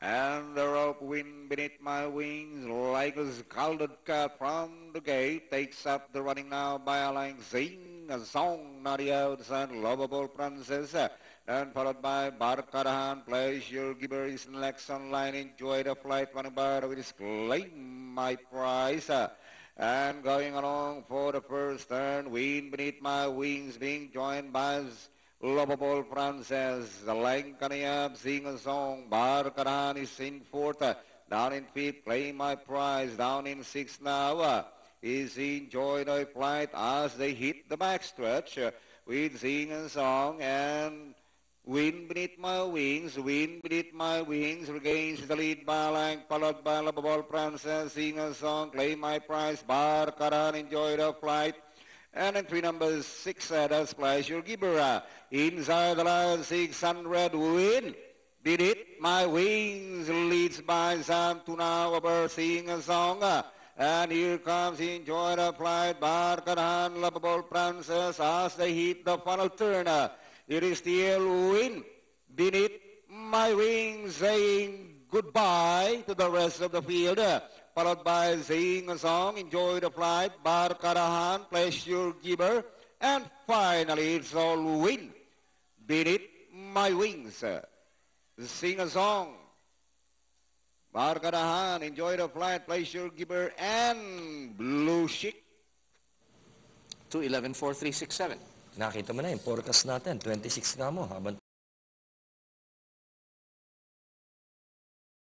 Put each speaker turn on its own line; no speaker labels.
And the rope wind beneath my wings, like a scalded cat from the gate, takes up the running now by a line, sing a song, not the outside, lovable princess, and followed by Barkadahan, pleasure giver is next online, enjoy the flight, running by with his claim my prize. And going along for the first turn, wind beneath my wings, being joined by lovable Frances, the Lankaniab sing a song, Barkaran is in fourth, down in fifth, claim my prize, down in sixth now, is enjoy the flight as they hit the backstretch, with sing a song, and wind beneath my wings, regains the lead by Lang, followed by lovable Frances, sing a song, claim my prize, Barkaran, enjoy the flight, and entry number 6, that's Pleasure Giver. Inside the line, 600 win. Beneath my wings leads by Sam to now a bird sing a song. And here comes Enjoy the Flight, Barkadan, Lovable Princess as they hit the final turn. It is still win. Beneath my wings saying goodbye to the rest of the field. Followed by Sing a Song, Enjoy the Flight, Barkadahan, Pleasure Giver, and finally it's all win. Beneath my wings, Sing a Song, Barkadahan, Enjoy the Flight, Pleasure Giver, and Blue Chic.
2-11-4-3-6-7.
Nakita mo na yung forecast natin, 26 nga mo, habang